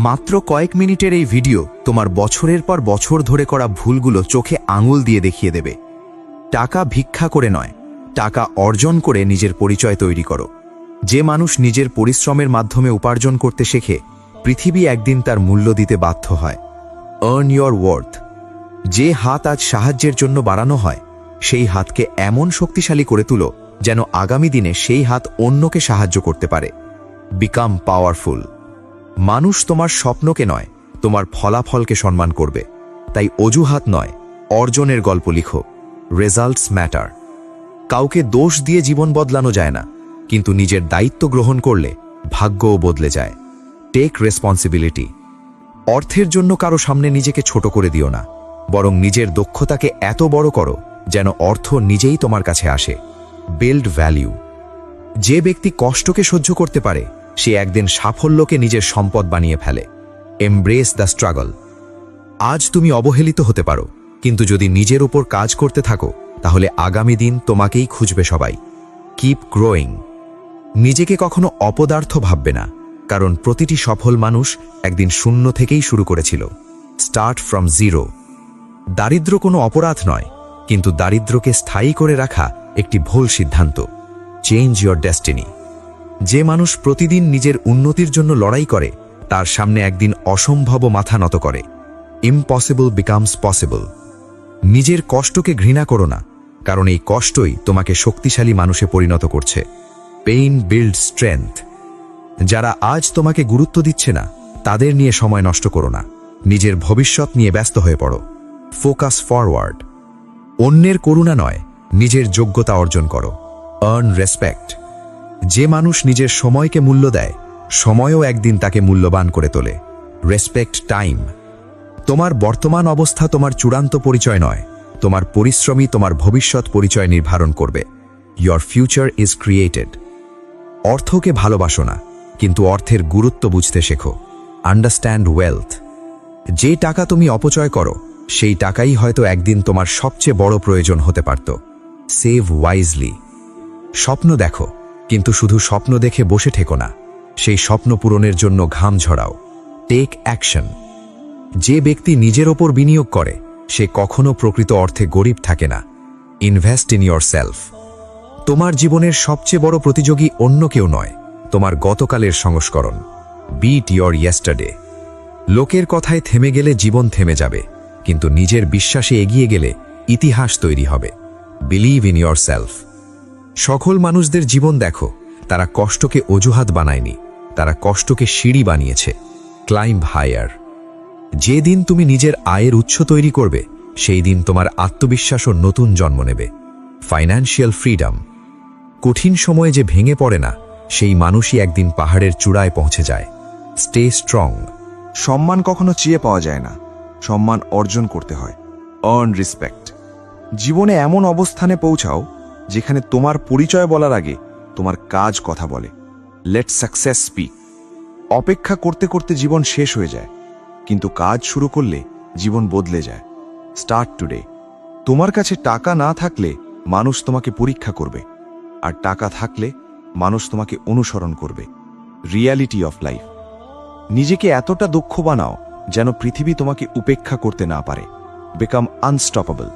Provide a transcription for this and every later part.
মাত্র কয়েক মিনিটের এই ভিডিও তোমার বছরের পর বছর ধরে করা ভুলগুলো চোখে আঙুল দিয়ে দেখিয়ে দেবে। টাকা ভিক্ষা করে নয়, টাকা অর্জন করে নিজের পরিচয় তৈরি করো। যে মানুষ নিজের পরিশ্রমের মাধ্যমে উপার্জন করতে শেখে, পৃথিবী একদিন তার মূল্য দিতে বাধ্য হয়। Earn your worth. যে হাত আজ সাহায্যের জন্য বাড়ানো হয়, সেই হাতকে এমন শক্তিশালী করে তুলো যেন আগামী দিনে সেই হাত অন্যকে সাহায্য করতে পারে। Become powerful. মানুষ তোমার স্বপ্নকে নয়, তোমার ফলাফলকে সম্মান করবে। তাই অজুহাত নয়, অর্জনের গল্প লিখো। Results matter. কাউকে দোষ দিয়ে জীবন বদলানো যায় না, কিন্তু নিজের দায়িত্ব গ্রহণ করলে ভাগ্যও বদলে যায়। Take responsibility. অর্থের জন্য কারো সামনে নিজেকে ছোট করে দিও না, বরং নিজের দক্ষতাকে এত বড় করো যেন অর্থ নিজেই তোমার কাছে আসে। Build value. যে ব্যক্তি কষ্টকে সহ্য করতে পারে, সে একদিন সাফল্যকে নিজের সম্পদ বানিয়ে ফেলে। Embrace the struggle. আজ তুমি অবহেলিত হতে পারো, কিন্তু যদি নিজের উপর কাজ করতে থাকো, তাহলে আগামী দিন তোমাকেই খুঁজবে সবাই। Keep growing. নিজেকে কখনো অপদার্থ ভাববে না, কারণ প্রতিটি সফল মানুষ একদিন শূন্য থেকেই শুরু করেছিল। Start from zero. দারিদ্র কোনো অপরাধ নয়, কিন্তু দারিদ্রকে স্থায়ী করে রাখা একটি ভুল সিদ্ধান্ত। Change your destiny. যে মানুষ প্রতিদিন নিজের উন্নতির জন্য লড়াই করে, তার সামনে একদিন অসম্ভব মাথা নত করে। Impossible becomes possible. নিজের কষ্টকে ঘৃণা করো না, কারণ এই কষ্টই তোমাকে শক্তিশালী মানুষে পরিণত করছে। Pain build strength. যারা আজ তোমাকে গুরুত্ব দিচ্ছে না, তাদের নিয়ে সময় নষ্ট করো না, নিজের ভবিষ্যৎ নিয়ে ব্যস্ত হয়ে পড়ো। Focus forward. অন্যের করুণা নয়, নিজের যোগ্যতা অর্জন করো। Earn respect. যে মানুষ নিজের সময়কে মূল্য দেয়, সময়ও একদিন তাকে মূল্যবান করে তোলে। Respect time. তোমার বর্তমান অবস্থা তোমার চূড়ান্ত পরিচয় নয়, তোমার পরিশ্রমই তোমার ভবিষ্যৎ পরিচয় নির্ধারণ করবে। Your future is created. অর্থকে ভালোবাসো না, কিন্তু অর্থের গুরুত্ব বুঝতে শেখো। Understand wealth. যে টাকা তুমি অপচয় করো, সেই টাকাই হয়তো একদিন তোমার সবচেয়ে বড় প্রয়োজন হতে পারত। Save wisely. স্বপ্ন দেখো, কিন্তু শুধু স্বপ্ন দেখে বসে থেকো না, সেই স্বপ্ন পূরণের জন্য ঘাম ঝরাও। Take action. যে ব্যক্তি নিজের ওপর বিনিয়োগ করে, সে কখনো প্রকৃত অর্থে গরিব থাকে না। Invest in your self. তোমার জীবনের সবচেয়ে বড় প্রতিযোগী অন্য কেউ নয়, তোমার গতকালের সংস্করণ। Beat your yesterday. লোকের কথায় থেমে গেলে জীবন থেমে যাবে, কিন্তু নিজের বিশ্বাসে এগিয়ে গেলে ইতিহাস তৈরি হবে। Believe in your self. সকল মানুষদের জীবন দেখো, তারা কষ্টকে অজুহাত বানায়নি, তারা কষ্টকে সিঁড়ি বানিয়েছে। Climb higher. যে দিন তুমি নিজের আয়ের উৎস তৈরি করবে, সেই দিন তোমার আত্মবিশ্বাসও নতুন জন্ম নেবে। Financial freedom. কঠিন সময়ে যে ভেঙে পড়ে না, সেই মানুষই একদিন পাহাড়ের চূড়ায় পৌঁছে যায়। Stay strong. সম্মান কখনো চেয়ে পাওয়া যায় না, সম্মান অর্জন করতে হয়। Earn respect. জীবনে এমন অবস্থানে পৌঁছাও যেখানে তোমার পরিচয় বলার আগে তোমার কাজ কথা বলে। Let success speak. অপেক্ষা করতে করতে জীবন শেষ হয়ে যায়, কিন্তু কাজ শুরু করলে জীবন বদলে যায়। Start today. তোমার কাছে টাকা না থাকলে মানুষ তোমাকে পরীক্ষা করবে, আর টাকা থাকলে মানুষ তোমাকে অনুসরণ করবে। Reality of life. নিজেকে এতটা দক্ষ বানাও যেন পৃথিবী তোমাকে উপেক্ষা করতে না পারে। Become unstoppable.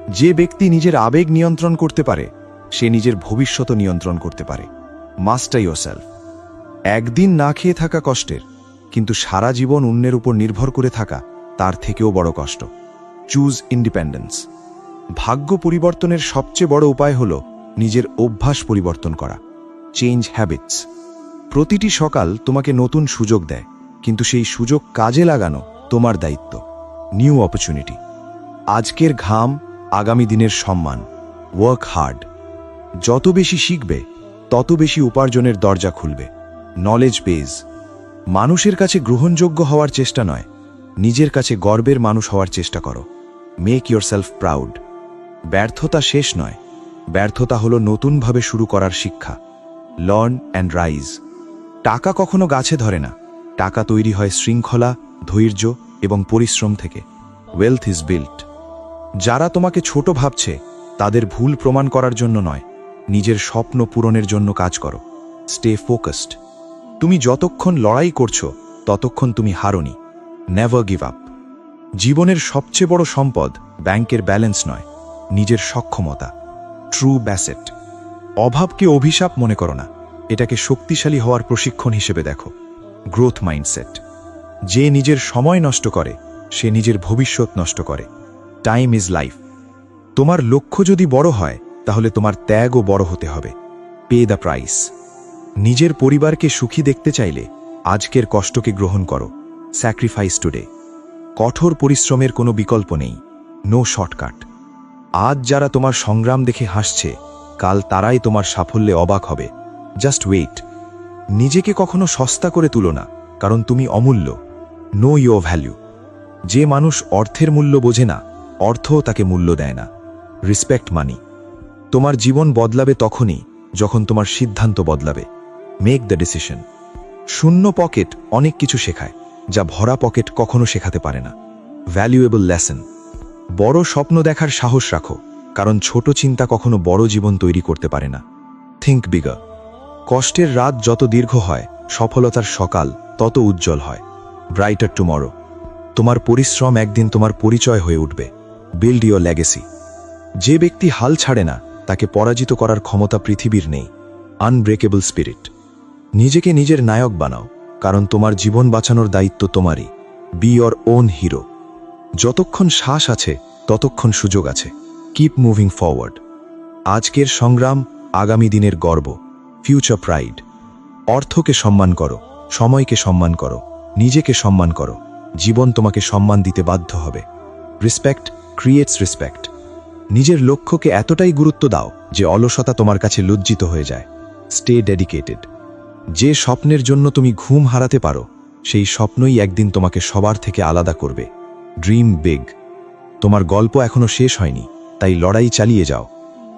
যে ব্যক্তি নিজের আবেগ নিয়ন্ত্রণ করতে পারে, সে নিজের ভবিষ্যৎ নিয়ন্ত্রণ করতে পারে। Master yourself. একদিন না খেয়ে থাকা কষ্টের, কিন্তু সারা জীবন অন্যের উপর নির্ভর করে থাকা তার থেকেও বড় কষ্ট। Choose independence. ভাগ্য পরিবর্তনের সবচেয়ে বড় উপায় হল নিজের অভ্যাস পরিবর্তন করা। Change habits. প্রতিটি সকাল তোমাকে নতুন সুযোগ দেয়, কিন্তু সেই সুযোগ কাজে লাগানো তোমার দায়িত্ব। New opportunity. আজকের ঘাম আগামী দিনের সম্মান। Work hard. যত বেশি শিখবে, তত বেশি উপার্জনের দরজা খুলবে। Knowledge base. মানুষের কাছে গ্রহণযোগ্য হওয়ার চেষ্টা নয়, নিজের কাছে গর্বের মানুষ হওয়ার চেষ্টা করো। Make yourself proud. ব্যর্থতা শেষ নয়, ব্যর্থতা হলো নতুনভাবে শুরু করার শিক্ষা। Learn and rise. টাকা কখনো গাছে ধরে না, টাকা তৈরি হয় শৃঙ্খলা, ধৈর্য এবং পরিশ্রম থেকে। Wealth is built. যারা তোমাকে ছোট ভাবছে, তাদের ভুল প্রমাণ করার জন্য নয়, নিজের স্বপ্ন পূরণের জন্য কাজ করো। Stay focused. তুমি যতক্ষণ লড়াই করছো, ততক্ষণ তুমি হারোনি। Never give up. জীবনের সবচেয়ে বড় সম্পদ ব্যাংকের ব্যালেন্স নয়, নিজের সক্ষমতা, ট্রু ব্যাসেট। অভাবকে অভিশাপ মনে করো না, এটাকে শক্তিশালী হওয়ার প্রশিক্ষণ হিসেবে দেখো। Growth mindset. যে নিজের সময় নষ্ট করে সে নিজের ভবিষ্যৎ নষ্ট করে। Time is life. তোমার লক্ষ্য যদি বড় হয় তাহলে তোমার ত্যাগও বড় হতে হবে। Pay the price. নিজের পরিবারকে সুখী দেখতে চাইলে আজকের কষ্টকে গ্রহণ করো। Sacrifice today. কঠোর পরিশ্রমের কোনো বিকল্প নেই, নো শর্টকাট। আজ যারা তোমার সংগ্রাম দেখে হাসছে, কাল তারাই তোমার সাফল্যে অবাক হবে। Just wait. নিজেকে কখনো সস্তা করে তুলো না, কারণ তুমি অমূল্য। Know your value. যে মানুষ অর্থের মূল্য বোঝে না, অর্থও তাকে মূল্য দেয় না। রেসপেক্ট মানি। তোমার জীবন বদলাবে তখনই যখন তোমার সিদ্ধান্ত বদলাবে। Make the decision. শূন্য পকেট অনেক কিছু শেখায়, যা ভরা পকেট কখনো শেখাতে পারে না। Valuable lesson. বড় স্বপ্ন দেখার সাহস রাখো, কারণ ছোট চিন্তা কখনো বড় জীবন তৈরি করতে পারে না। Think bigger. কষ্টের রাত যত দীর্ঘ হয়, সফলতার সকাল তত উজ্জ্বল হয়। Brighter tomorrow. তোমার পরিশ্রম একদিন তোমার পরিচয় হয়ে উঠবে। Build your legacy. যে ব্যক্তি হাল ছাড়ে না তাকে পরাজিত করার ক্ষমতা পৃথিবীর নেই। Unbreakable spirit. নিজেকে নিজের নায়ক বানাও, কারণ তোমার জীবন বাঁচানোর দায়িত্ব তোমারই। B your own hero. যতক্ষণ শ্বাস আছে ততক্ষণ সুযোগ আছে। Keep moving forward. আজকের সংগ্রাম আগামী দিনের গর্ব। Future pride. অর্থকে সম্মান করো, সময়কে সম্মান করো, নিজেকে সম্মান করো। জীবন তোমাকে সম্মান দিতে বাধ্য হবে। Respect creates respect. নিজের লক্ষ্যকে এতটাই গুরুত্ব দাও যে অলসতা তোমার কাছে লজ্জিত হয়ে যায়। Stay dedicated. যে স্বপ্নের জন্য তুমি ঘুম হারাতে পারো, সেই স্বপ্নই একদিন তোমাকে সবার থেকে আলাদা করবে। Dream big. তোমার গল্প এখনো শেষ হয়নি, তাই লড়াই চালিয়ে যাও।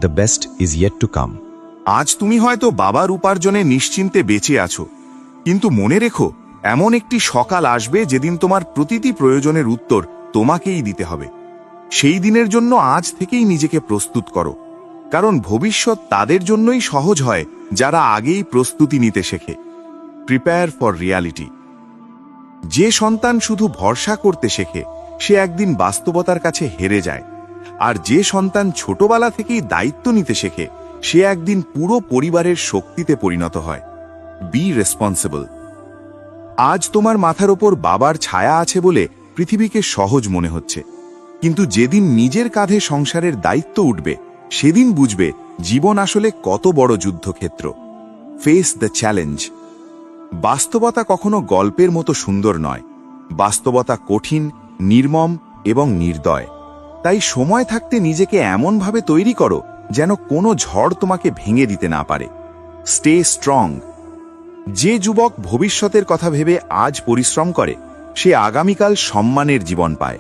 The best is yet to come. আজ তুমি হয়তো বাবার উপার্জনে নিশ্চিন্তে বেঁচে আছো, কিন্তু মনে রেখো, এমন একটি সকাল আসবে যেদিন তোমার প্রতিটি প্রয়োজনের উত্তর তোমাকেই দিতে হবে। সেই দিনের জন্য আজ থেকেই নিজেকে প্রস্তুত করো, কারণ ভবিষ্যৎ তাদের জন্যই সহজ হয় যারা আগেই প্রস্তুতি নিতে শেখে। Prepare for reality. যে সন্তান শুধু ভরসা করতে শেখে সে একদিন বাস্তবতার কাছে হেরে যায়, আর যে সন্তান ছোটবেলা থেকেই দায়িত্ব নিতে শেখে সে একদিন পুরো পরিবারের শক্তিতে পরিণত হয়। Be responsible. আজ তোমার মাথার ওপর বাবার ছায়া আছে বলে পৃথিবীকে সহজ মনে হচ্ছে, কিন্তু যেদিন নিজের কাঁধে সংসারের দায়িত্ব উঠবে সেদিন বুঝবে জীবন আসলে কত বড় যুদ্ধক্ষেত্র। Face the challenge. বাস্তবতা কখনো গল্পের মতো সুন্দর নয়। বাস্তবতা কঠিন, নির্মম এবং নির্দয়। তাই সময় থাকতে নিজেকে এমনভাবে তৈরি করো যেন কোনো ঝড় তোমাকে ভেঙে দিতে না পারে। Stay strong. যে যুবক ভবিষ্যতের কথা ভেবে আজ পরিশ্রম করে সে আগামীকাল সম্মানের জীবন পায়,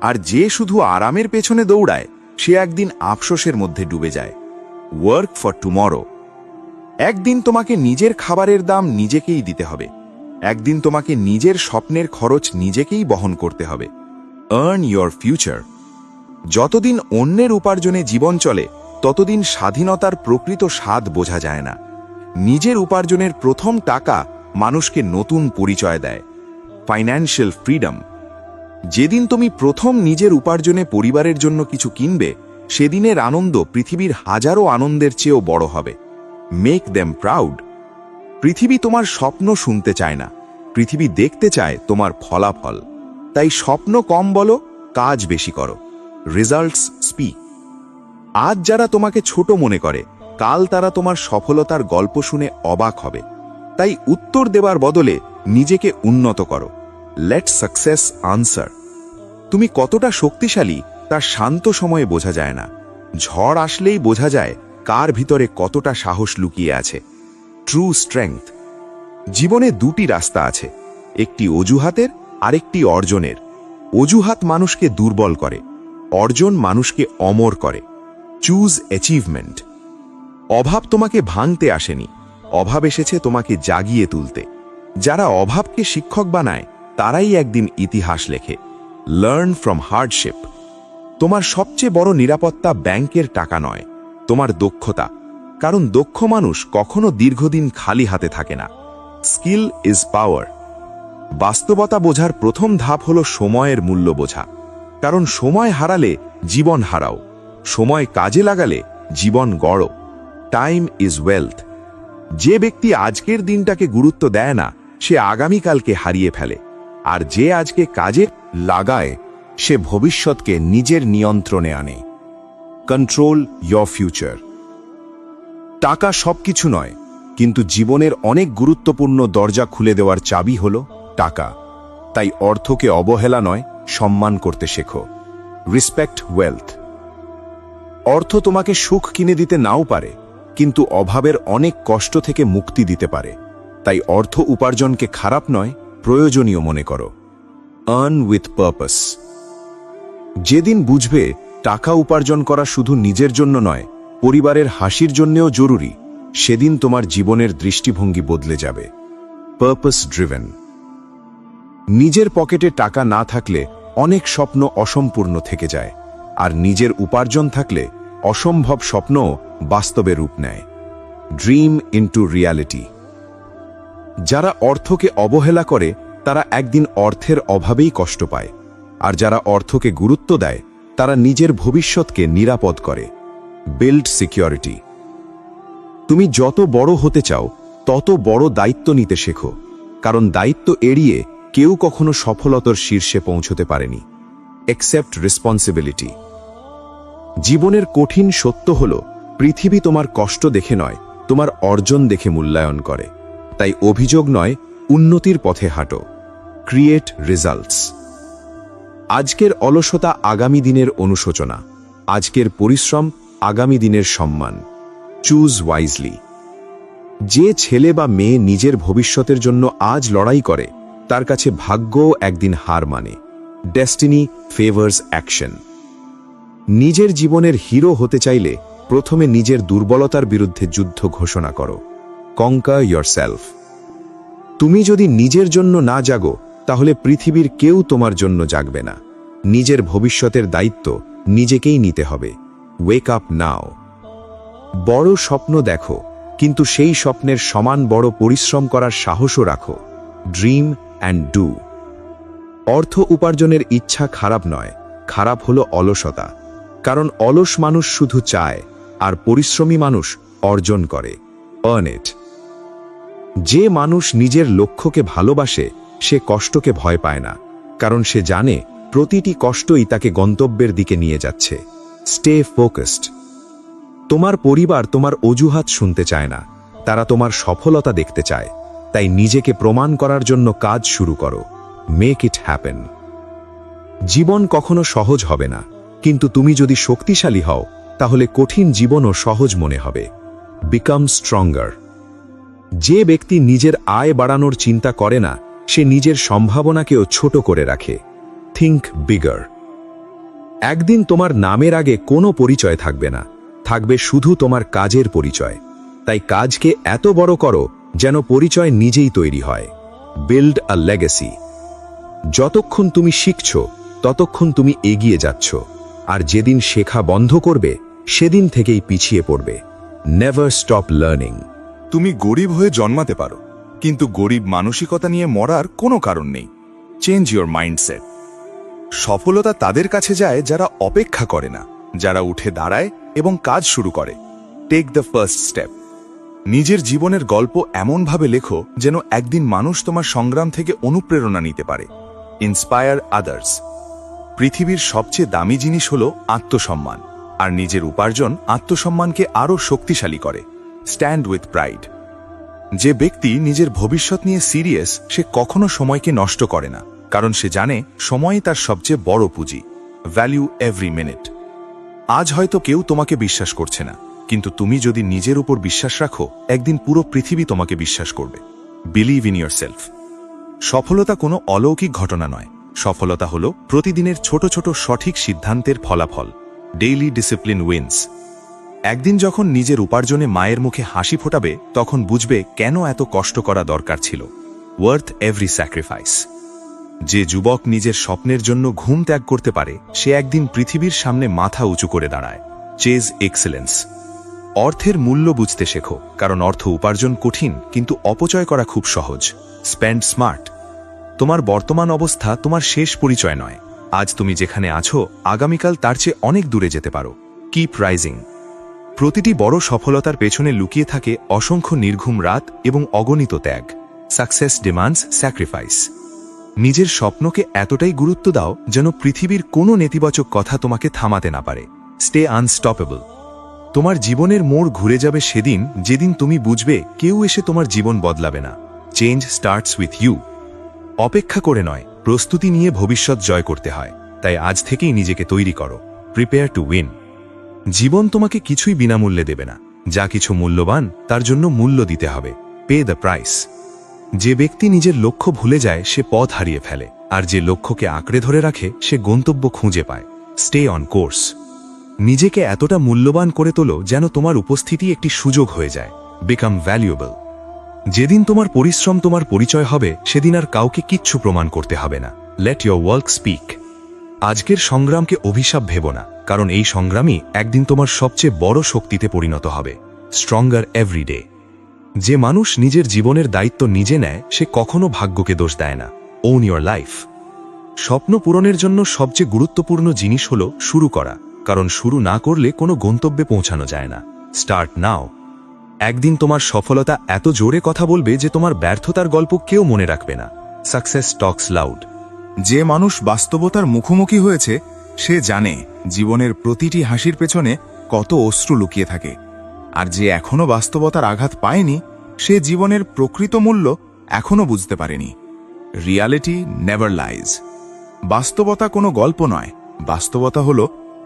আর যে শুধু আরামের পেছনে দৌড়ায় সে একদিন আফসোসের মধ্যে ডুবে যায়। Work for tomorrow. একদিন তোমাকে নিজের খাবারের দাম নিজেকেই দিতে হবে। একদিন তোমাকে নিজের স্বপ্নের খরচ নিজেকেই বহন করতে হবে। Earn your future. যতদিন অন্যের উপার্জনে জীবন চলে ততদিন স্বাধীনতার প্রকৃত স্বাদ বোঝা যায় না। নিজের উপার্জনের প্রথম টাকা মানুষকে নতুন পরিচয় দেয়। Financial freedom. যেদিন তুমি প্রথম নিজের উপার্জনে পরিবারের জন্য কিছু কিনবে সেদিনের আনন্দ পৃথিবীর হাজারো আনন্দের চেয়েও বড় হবে। Make them proud. পৃথিবী তোমার স্বপ্ন শুনতে চায় না, পৃথিবী দেখতে চায় তোমার ফলাফল। তাই স্বপ্ন কম বলো, কাজ বেশি করো। Results speak. আজ যারা তোমাকে ছোট মনে করে কাল তারা তোমার সফলতার গল্প শুনে অবাক হবে। তাই উত্তর দেবার বদলে নিজেকে উন্নত করো। Let success answer. তুমি কতটা শক্তিশালী তা শান্ত সময়ে বোঝা যায় না, ঝড় আসলেই বোঝা যায় কার ভিতরে কতটা সাহস লুকিয়ে আছে। True strength. জীবনে দুটি রাস্তা আছে, একটি অজুহাতের আর একটি অর্জনের। অজুহাত মানুষকে দুর্বল করে, অর্জন মানুষকে অমর করে। Choose achievement. অভাব তোমাকে ভাঙতে আসেনি, অভাব এসেছে তোমাকে জাগিয়ে তুলতে। যারা অভাবকে শিক্ষক বানায় তারাই একদিন ইতিহাস লেখে। Learn from hardship. তোমার সবচেয়ে বড় নিরাপত্তা ব্যাংকের টাকা নয়, তোমার দক্ষতা, কারণ দক্ষ মানুষ কখনো দীর্ঘদিন খালি হাতে থাকে না। Skill is power. বাস্তবতা বোঝার প্রথম ধাপ হলো সময়ের মূল্য বোঝা। কারণ সময় হারালে জীবন হারাও, সময় কাজে লাগালে জীবন গড়ো। Time is wealth. যে ব্যক্তি আজকের দিনটাকে গুরুত্ব দেয় না, সে আগামীকালকে হারিয়ে ফেলে। আর যে আজকে কাজে লাগায়, সে ভবিষ্যৎকে নিজের নিয়ন্ত্রণে আনে। Control your future. টাকা সবকিছু নয়, কিন্তু জীবনের অনেক গুরুত্বপূর্ণ দরজা খুলে দেওয়ার চাবি হলো টাকা। তাই অর্থকে অবহেলা নয়, সম্মান করতে শেখো। Respect wealth. অর্থ তোমাকে সুখ কিনে দিতে নাও পারে, কিন্তু অভাবের অনেক কষ্ট থেকে মুক্তি দিতে পারে। তাই অর্থ উপার্জনকে খারাপ নয়, প্রয়োজনীয় মনে করো। Earn with purpose. যেদিন বুঝবে টাকা উপার্জন করা শুধু নিজের জন্য নয়, পরিবারের হাসির জন্যও জরুরি, সেদিন তোমার জীবনের দৃষ্টিভঙ্গি বদলে যাবে। Purpose driven. নিজের পকেটে টাকা না থাকলে অনেক স্বপ্ন অসম্পূর্ণ থেকে যায়, আর নিজের উপার্জন থাকলে অসম্ভব স্বপ্নও বাস্তবে রূপ নেয়। Dream into reality. যারা অর্থকে অবহেলা করে তারা একদিন অর্থের অভাবেই কষ্ট পায়, আর যারা অর্থকে গুরুত্ব দেয় তারা নিজের ভবিষ্যৎকে নিরাপদ করে। Build security. তুমি যত বড় হতে চাও তত বড় দায়িত্ব নিতে শেখো, কারণ দায়িত্ব এড়িয়ে কেউ কখনো সফলতার শীর্ষে পৌঁছতে পারেনি। Accept responsibility. জীবনের কঠিন সত্য হল পৃথিবী তোমার কষ্ট দেখে নয়, তোমার অর্জন দেখে মূল্যায়ন করে। তাই অভিযোগ নয়, উন্নতির পথে হাঁটো। Create results. আজকের অলসতা আগামী দিনের অনুশোচনা, আজকের পরিশ্রম আগামী দিনের সম্মান। Choose wisely. যে ছেলে বা মেয়ে নিজের ভবিষ্যতের জন্য আজ লড়াই করে, তার কাছে ভাগ্যও একদিন হার মানে। Destiny favours action. নিজের জীবনের হিরো হতে চাইলে প্রথমে নিজের দুর্বলতার বিরুদ্ধে যুদ্ধ ঘোষণা করো। কঙ্কার ইয়োরসেলফ। তুমি যদি নিজের জন্য না জাগো, তাহলে পৃথিবীর কেউ তোমার জন্য জাগবে না। নিজের ভবিষ্যতের দায়িত্ব নিজেকেই নিতে হবে। ওয়েক আপ নাও। বড় স্বপ্ন দেখো, কিন্তু সেই স্বপ্নের সমান বড় পরিশ্রম করার সাহসও রাখো। Dream and do. অর্থ উপার্জনের ইচ্ছা খারাপ নয়, খারাপ হলো অলসতা। কারণ অলস মানুষ শুধু চায়, আর পরিশ্রমী মানুষ অর্জন করে। আর্ন ইট। যে মানুষ নিজের লক্ষ্যকে ভালোবাসে সে কষ্টকে ভয় পায় না, কারণ সে জানে প্রতিটি কষ্টই তাকে গন্তব্যের দিকে নিয়ে যাচ্ছে। Stay focused. তোমার পরিবার তোমার অজুহাত শুনতে চায় না, তারা তোমার সফলতা দেখতে চায়। তাই নিজেকে প্রমাণ করার জন্য কাজ শুরু করো। Make it happen. জীবন কখনো সহজ হবে না, কিন্তু তুমি যদি শক্তিশালী হও তাহলে কঠিন জীবনও সহজ মনে হবে। Become stronger. যে ব্যক্তি নিজের আয় বাড়ানোর চিন্তা করে না, সে নিজের সম্ভাবনাকেও ছোট করে রাখে। Think bigger. একদিন তোমার নামের আগে কোনো পরিচয় থাকবে না, থাকবে শুধু তোমার কাজের পরিচয়। তাই কাজকে এত বড় করো যেন পরিচয় নিজেই তৈরি হয়। Build a legacy. যতক্ষণ তুমি শিখছ ততক্ষণ তুমি এগিয়ে যাচ্ছ, আর যেদিন শেখা বন্ধ করবে সেদিন থেকেই পিছিয়ে পড়বে। Never stop learning. তুমি গরিব হয়ে জন্মাতে পারো, কিন্তু গরিব মানসিকতা নিয়ে মরার কোনো কারণ নেই। Change your mindset. সফলতা তাদের কাছে যায় যারা অপেক্ষা করে না, যারা উঠে দাঁড়ায় এবং কাজ শুরু করে। Take the first step. নিজের জীবনের গল্প এমনভাবে লেখো যেন একদিন মানুষ তোমার সংগ্রাম থেকে অনুপ্রেরণা নিতে পারে। Inspire others. পৃথিবীর সবচেয়ে দামি জিনিস হলো আত্মসম্মান, আর নিজের উপার্জন আত্মসম্মানকে আরও শক্তিশালী করে। Stand with pride. যে ব্যক্তি নিজের ভবিষ্যৎ নিয়ে সিরিয়াস, সে কখনো সময়কে নষ্ট করে না, কারণ সে জানে সময়ই তার সবচেয়ে বড় পুঁজি। Value every minute. আজ হয়তো কেউ তোমাকে বিশ্বাস করছে না, কিন্তু তুমি যদি নিজের উপর বিশ্বাস রাখো, একদিন পুরো পৃথিবী তোমাকে বিশ্বাস করবে। Believe in yourself. সফলতা কোনো অলৌকিক ঘটনা নয়, সফলতা হলো প্রতিদিনের ছোট ছোট সঠিক সিদ্ধান্তের ফলাফল। Daily discipline wins. একদিন যখন নিজের উপার্জনে মায়ের মুখে হাসি ফোটাবে, তখন বুঝবে কেন এত কষ্ট করা দরকার ছিল। Worth every sacrifice. যে যুবক নিজের স্বপ্নের জন্য ঘুম ত্যাগ করতে পারে, সে একদিন পৃথিবীর সামনে মাথা উঁচু করে দাঁড়ায়। Chase excellence. অর্থের মূল্য বুঝতে শেখো, কারণ অর্থ উপার্জন কঠিন, কিন্তু অপচয় করা খুব সহজ। Spend smart. তোমার বর্তমান অবস্থা তোমার শেষ পরিচয় নয়। আজ তুমি যেখানে আছো, আগামীকাল তার চেয়ে অনেক দূরে যেতে পারো। Keep rising. প্রতিটি বড় সফলতার পেছনে লুকিয়ে থাকে অসংখ্য নির্ঘুম রাত এবং অগণিত ত্যাগ। Success demands sacrifice. নিজের স্বপ্নকে এতটাই গুরুত্ব দাও যেন পৃথিবীর কোনো নেতিবাচক কথা তোমাকে থামাতে না পারে। Stay unstoppable. তোমার জীবনের মোড় ঘুরে যাবে সেদিন যেদিন তুমি বুঝবে কেউ এসে তোমার জীবন বদলাবে না। Change starts with you. অপেক্ষা করে নয়, প্রস্তুতি নিয়ে ভবিষ্যৎ জয় করতে হয়। তাই আজ থেকেই নিজেকে তৈরি করো। Prepare to win. জীবন তোমাকে কিছুই বিনামূল্যে দেবে না। যা কিছু মূল্যবান তার জন্য মূল্য দিতে হবে। Pay the price. যে ব্যক্তি নিজের লক্ষ্য ভুলে যায় সে পথ হারিয়ে ফেলে, আর যে লক্ষ্যকে আঁকড়ে ধরে রাখে সে গন্তব্য খুঁজে পায়। Stay on course. নিজেকে এতটা মূল্যবান করে তোলো যেন তোমার উপস্থিতি একটি সুযোগ হয়ে যায়। Become valuable. যেদিন তোমার পরিশ্রম তোমার পরিচয় হবে সেদিন আর কাউকে কিচ্ছু প্রমাণ করতে হবে না। Let your work speak. আজকের সংগ্রামকে অভিশাপ ভেবো না, কারণ এই সংগ্রামই একদিন তোমার সবচেয়ে বড় শক্তিতে পরিণত হবে। Stronger every day. যে মানুষ নিজের জীবনের দায়িত্ব নিজে নেয় সে কখনো ভাগ্যকে দোষ দেয় না। Own your life. স্বপ্ন পূরণের জন্য সবচেয়ে গুরুত্বপূর্ণ জিনিস হল শুরু করা, কারণ শুরু না করলে কোনো গন্তব্যে পৌঁছানো যায় না। Start now. একদিন তোমার সফলতা এত জোরে কথা বলবে যে তোমার ব্যর্থতার গল্প কেউ মনে রাখবে না। সাকসেস টক্স লাউড। যে মানুষ বাস্তবতার মুখোমুখি হয়েছে সে জানে জীবনের প্রতিটি হাসির পেছনে কত অশ্রু লুকিয়ে থাকে, আর যে এখনো বাস্তবতার আঘাত পায়নি সে জীবনের প্রকৃত মূল্য এখনো বুঝতে পারেনি। Reality never lies. বাস্তবতা কোনো গল্প নয়, বাস্তবতা হলো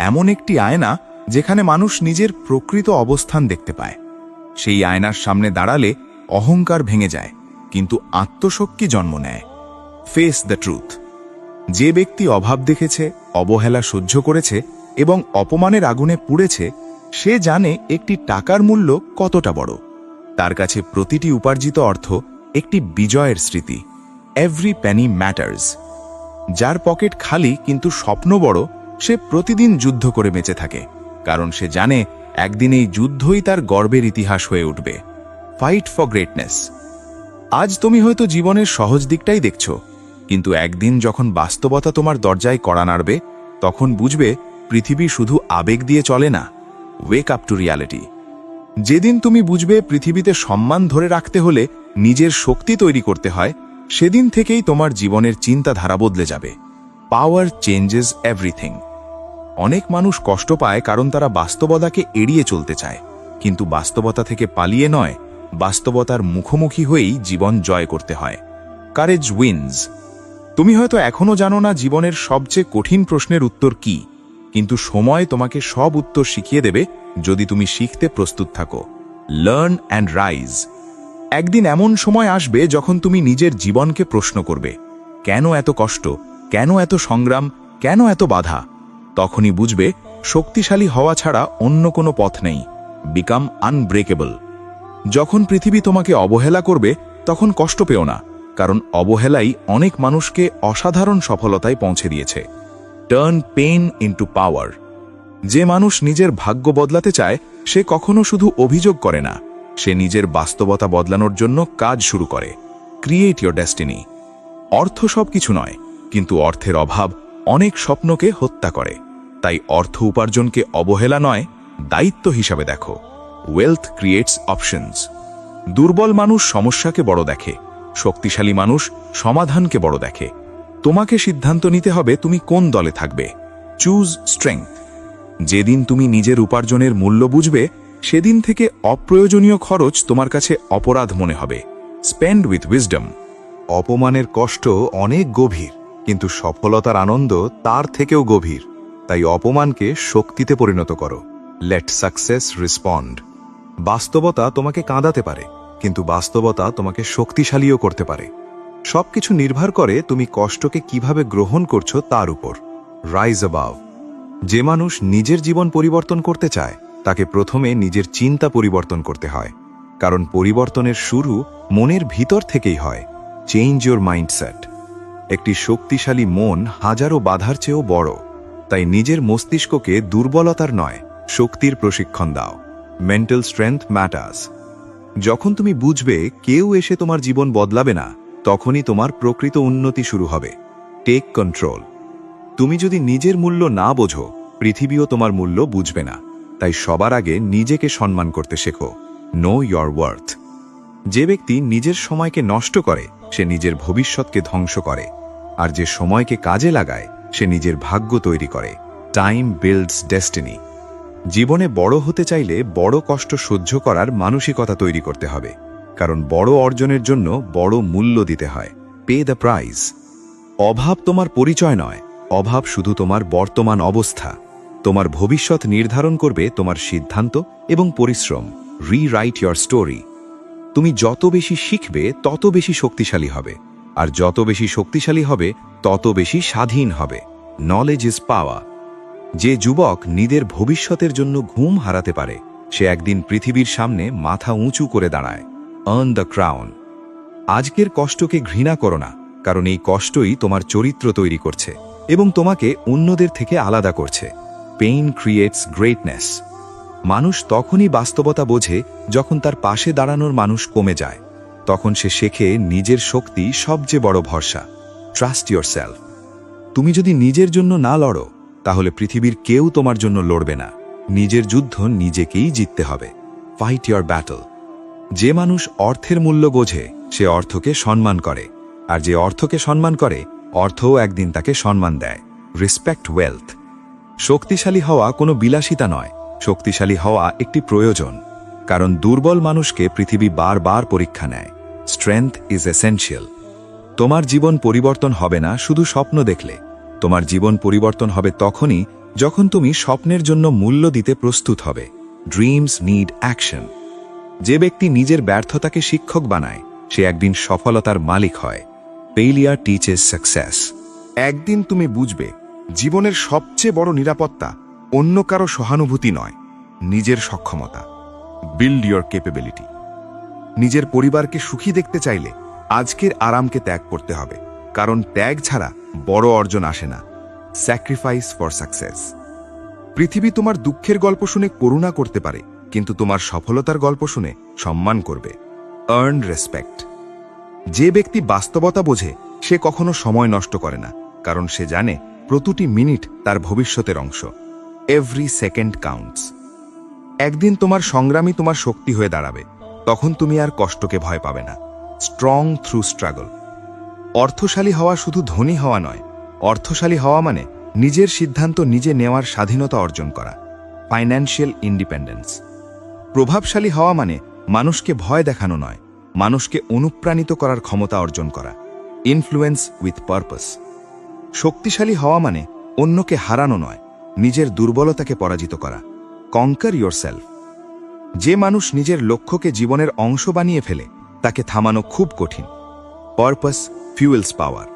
এমন একটি আয়না যেখানে মানুষ নিজের প্রকৃত অবস্থান দেখতে পায়। সেই আয়নার সামনে দাঁড়ালে অহংকার ভেঙে যায়, কিন্তু আত্মশক্তি জন্ম নেয়। Face the truth. যে ব্যক্তি অভাব দেখেছে, অবহেলা সহ্য করেছে এবং অপমানের আগুনে পুড়েছে সে জানে একটি টাকার মূল্য কতটা বড়। তার কাছে প্রতিটি উপার্জিত অর্থ একটি বিজয়ের স্মৃতি। Every Penney matters. যার পকেট খালি কিন্তু স্বপ্ন বড় সে প্রতিদিন যুদ্ধ করে বেঁচে থাকে, কারণ সে জানে একদিন এই যুদ্ধই তার গর্বের ইতিহাস হয়ে উঠবে। Fight for greatness. আজ তুমি হয়তো জীবনের সহজ দিকটাই দেখছো, কিন্তু একদিন যখন বাস্তবতা তোমার দরজায় কড়া নাড়বে তখন বুঝবে পৃথিবী শুধু আবেগ দিয়ে চলে না। Wake up to reality. যেদিন তুমি বুঝবে পৃথিবীতে সম্মান ধরে রাখতে হলে নিজের শক্তি তৈরি করতে হয়, সেদিন থেকেই তোমার জীবনের চিন্তাধারা বদলে যাবে। পাওয়ার চেঞ্জেস এভরিথিং। অনেক মানুষ কষ্ট পায় কারণ তারা বাস্তবতাকে এড়িয়ে চলতে চায়, কিন্তু বাস্তবতা থেকে পালিয়ে নয়, বাস্তবতার মুখোমুখি হয়েই জীবন জয় করতে হয়। Courage wins. তুমি হয়তো এখনো জানো না জীবনের সবচেয়ে কঠিন প্রশ্নের উত্তর কি, কিন্তু সময় তোমাকে সব উত্তর শিখিয়ে দেবে যদি তুমি শিখতে প্রস্তুত থাকো। Learn and rise. একদিন এমন সময় আসবে যখন তুমি নিজের জীবনকে প্রশ্ন করবে, কেন এত কষ্ট, কেন এত সংগ্রাম, কেন এত বাধা? তখনই বুঝবে শক্তিশালী হওয়া ছাড়া অন্য কোনো পথ নেই। Become unbreakable. যখন পৃথিবী তোমাকে অবহেলা করবে তখন কষ্ট পেও না, কারণ অবহেলাই অনেক মানুষকে অসাধারণ সফলতায় পৌঁছে দিয়েছে। টার্ন পেইন ইনটু পাওয়ার। যে মানুষ নিজের ভাগ্য বদলাতে চায় সে কখনো শুধু অভিযোগ করে না, সে নিজের বাস্তবতা বদলানোর জন্য কাজ শুরু করে। Create your destiny. অর্থ সবকিছু নয়, কিন্তু অর্থের অভাব অনেক স্বপ্নকে হত্যা করে। তাই অর্থ উপার্জনকে অবহেলা নয়, দায়িত্ব হিসাবে দেখো। Wealth creates options. দুর্বল মানুষ সমস্যাকে বড় দেখে, শক্তিশালী মানুষ সমাধানকে বড় দেখে। তোমাকে সিদ্ধান্ত নিতে হবে তুমি কোন দলে থাকবে। Choose strength. যেদিন তুমি নিজের উপার্জনের মূল্য বুঝবে সেদিন থেকে অপ্রয়োজনীয় খরচ তোমার কাছে অপরাধ মনে হবে। Spend with wisdom. অপমানের কষ্ট অনেক গভীর, কিন্তু সফলতার আনন্দ তার থেকেও গভীর। তাই অপমানকে শক্তিতে পরিণত করো। Let success respond. বাস্তবতা তোমাকে কাঁদাতে পারে, কিন্তু বাস্তবতা তোমাকে শক্তিশালীও করতে পারে। সবকিছু নির্ভর করে তুমি কষ্টকে কিভাবে গ্রহণ করছো তার উপর। Rise above. যে মানুষ নিজের জীবন পরিবর্তন করতে চায় তাকে প্রথমে নিজের চিন্তা পরিবর্তন করতে হয়, কারণ পরিবর্তনের শুরু মনের ভিতর থেকেই হয়। Change your mindset. একটি শক্তিশালী মন হাজারো বাধার চেয়েও বড়, তাই নিজের মস্তিষ্ককে দুর্বলতার নয় শক্তির প্রশিক্ষণ দাও। Mental strength matters. যখন তুমি বুঝবে কেউ এসে তোমার জীবন বদলাবে না, তখনই তোমার প্রকৃত উন্নতি শুরু হবে। Take control. তুমি যদি নিজের মূল্য না বোঝো, পৃথিবীও তোমার মূল্য বুঝবে না। তাই সবার আগে নিজেকে সম্মান করতে শেখো। Know your worth. যে ব্যক্তি নিজের সময়কে নষ্ট করে সে নিজের ভবিষ্যৎকে ধ্বংস করে, আর যে সময়কে কাজে লাগায় সে নিজের ভাগ্য তৈরি করে। Time builds destiny. জীবনে বড় হতে চাইলে বড় কষ্ট সহ্য করার মানসিকতা তৈরি করতে হবে, কারণ বড় অর্জনের জন্য বড় মূল্য দিতে হয়। Pay the prize. অভাব তোমার পরিচয় নয়, অভাব শুধু তোমার বর্তমান অবস্থা। তোমার ভবিষ্যৎ নির্ধারণ করবে তোমার সিদ্ধান্ত এবং পরিশ্রম। Rewrite your story. তুমি যত বেশি শিখবে তত বেশি শক্তিশালী হবে, আর যত বেশি শক্তিশালী হবে তত বেশি স্বাধীন হবে। Knowledge is power. যে যুবক নিজের ভবিষ্যতের জন্য ঘুম হারাতে পারে সে একদিন পৃথিবীর সামনে মাথা উঁচু করে দাঁড়ায়। Earn the crown. আজকের কষ্টকে ঘৃণা করো না, কারণ এই কষ্টই তোমার চরিত্র তৈরি করছে এবং তোমাকে অন্যদের থেকে আলাদা করছে। Pain creates greatness. মানুষ তখনই বাস্তবতা বোঝে যখন তার পাশে দাঁড়ানোর মানুষ কমে যায়। তখন সে শেখে নিজের শক্তি সবচেয়ে বড় ভরসা। Trust yourself. তুমি যদি নিজের জন্য না লড়ো তাহলে পৃথিবীর কেউ তোমার জন্য লড়বে না। নিজের যুদ্ধ নিজেকেই জিততে হবে। Fight your battle. যে মানুষ অর্থের মূল্য বোঝে সে অর্থকে সম্মান করে, আর যে অর্থকে সম্মান করে অর্থও একদিন তাকে সম্মান দেয়। Respect wealth. শক্তিশালী হওয়া কোনো বিলাসিতা নয়, শক্তিশালী হওয়া একটি প্রয়োজন, কারণ দুর্বল মানুষকে পৃথিবী বারবার পরীক্ষা নেয়। Strength is essential. তোমার জীবন পরিবর্তন হবে না শুধু স্বপ্ন দেখলে, তোমার জীবন পরিবর্তন হবে তখনই যখন তুমি স্বপ্নের জন্য মূল্য দিতে প্রস্তুত হবে। Dreams need action. যে ব্যক্তি নিজের ব্যর্থতাকে শিক্ষক বানায় সে একদিন সফলতার মালিক হয়। Failure teaches success. একদিন তুমি বুঝবে জীবনের সবচেয়ে বড় নিরাপত্তা অন্য কারো সহানুভূতি নয়, নিজের সক্ষমতা। Build your capability. নিজের পরিবারকে সুখী দেখতে চাইলে আজকের আরামকে ত্যাগ করতে হবে, কারণ ত্যাগ ছাড়া বড় অর্জন আসে না। Sacrifice for success. পৃথিবী তোমার দুঃখের গল্প শুনে করুণা করতে পারে, কিন্তু তোমার সফলতার গল্প শুনে সম্মান করবে। Earn respect. যে ব্যক্তি বাস্তবতা বোঝে সে কখনো সময় নষ্ট করে না, কারণ সে জানে প্রতিটি মিনিট তার ভবিষ্যতের অংশ। Every second counts. একদিন তোমার সংগ্রামই তোমার শক্তি হয়ে দাঁড়াবে, তখন তুমি আর কষ্টকে ভয় পাবে না। Strong through struggle. অর্থশালী হওয়া শুধু ধনী হওয়া নয়, অর্থশালী হওয়া মানে নিজের সিদ্ধান্ত নিজে নেওয়ার স্বাধীনতা অর্জন করা। Financial independence. প্রভাবশালী হওয়া মানে মানুষকে ভয় দেখানো নয়, মানুষকে অনুপ্রাণিত করার ক্ষমতা অর্জন করা। Influence with purpose. শক্তিশালী হওয়া মানে অন্যকে হারানো নয়, নিজের দুর্বলতাকে পরাজিত করা। কঙ্কার ইয়োরসেলফ। যে মানুষ নিজের লক্ষ্যকে জীবনের অংশ বানিয়ে ফেলে তাকে থামানো খুব কঠিন। পারপাস ফিউয়েলস পাওয়ার।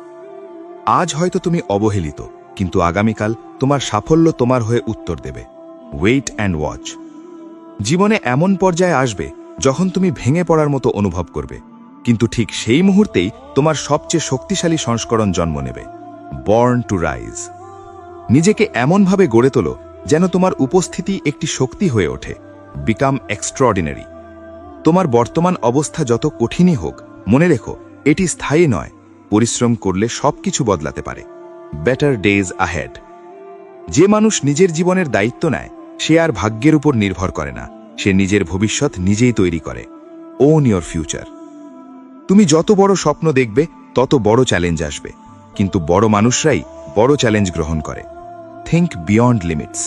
আজ হয়তো তুমি অবহেলিত, কিন্তু আগামীকাল তোমার সাফল্য তোমার হয়ে উত্তর দেবে। Wait and watch. জীবনে এমন পর্যায়ে আসবে যখন তুমি ভেঙে পড়ার মতো অনুভব করবে, কিন্তু ঠিক সেই মুহূর্তেই তোমার সবচেয়ে শক্তিশালী সংস্করণ জন্ম নেবে। Born to rise. নিজেকে এমনভাবে গড়ে তোলো যেন তোমার উপস্থিতি একটি শক্তি হয়ে ওঠে। Become extraordinary. তোমার বর্তমান অবস্থা যত কঠিনই হোক, মনে রেখো এটি স্থায়ী নয়, পরিশ্রম করলে সবকিছু বদলাতে পারে। Better days ahead. যে মানুষ নিজের জীবনের দায়িত্ব নেয় সে আর ভাগ্যের উপর নির্ভর করে না, সে নিজের ভবিষ্যৎ নিজেই তৈরি করে। Own your future. তুমি যত বড় স্বপ্ন দেখবে তত বড় চ্যালেঞ্জ আসবে, কিন্তু বড় মানুষরাই বড় চ্যালেঞ্জ গ্রহণ করে। Think beyond limits.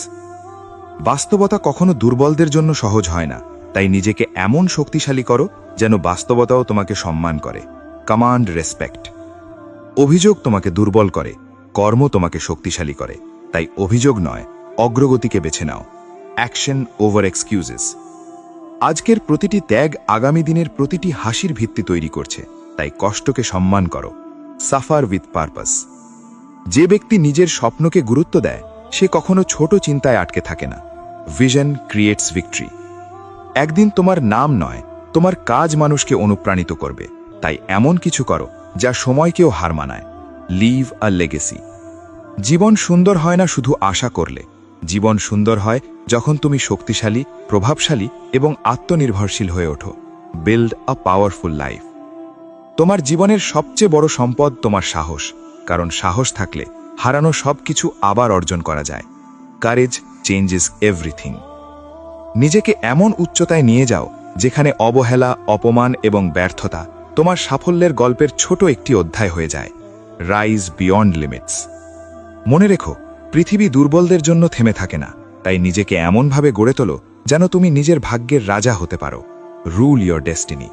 বাস্তবতা কখনো দুর্বলদের জন্য সহজ হয় না, তাই নিজেকে এমন শক্তিশালী করো যেন বাস্তবতাও তোমাকে সম্মান করে। Command respect. অভিযোগ তোমাকে দুর্বল করে, কর্ম তোমাকে শক্তিশালী করে, তাই অভিযোগ নয়, অগ্রগতিকে বেছে নাও। Action over excuses. আজকের প্রতিটি ত্যাগ আগামী দিনের প্রতিটি হাসির ভিত্তি তৈরি করছে, তাই কষ্টকে সম্মান করো। Suffer with purpose. যে ব্যক্তি নিজের স্বপ্নকে গুরুত্ব দেয় সে কখনো ছোট চিন্তায় আটকে থাকে না। Vision creates victory. একদিন তোমার নাম নয়, তোমার কাজ মানুষকে অনুপ্রাণিত করবে, তাই এমন কিছু করো যা সময়কেও হার মানায়। লিভ আ লেগেসি। জীবন সুন্দর হয় না শুধু আশা করলে, জীবন সুন্দর হয় যখন তুমি শক্তিশালী, প্রভাবশালী এবং আত্মনির্ভরশীল হয়ে ওঠো। Build a powerful life. তোমার জীবনের সবচেয়ে বড় সম্পদ তোমার সাহস, কারণ সাহস থাকলে হারানো সবকিছু আবার অর্জন করা যায়। Courage changes everything. নিজেকে এমন উচ্চতায় নিয়ে যাও যেখানে অবহেলা, অপমান এবং ব্যর্থতা তোমার সাফল্যের গল্পের ছোট একটি অধ্যায় হয়ে যায়। Rise beyond limits. মনে রেখো, পৃথিবী দুর্বলদের জন্য থেমে থাকে না, তাই নিজেকে এমনভাবে গড়ে তোলো যেন তুমি নিজের ভাগ্যের রাজা হতে পারো। Rule your destiny.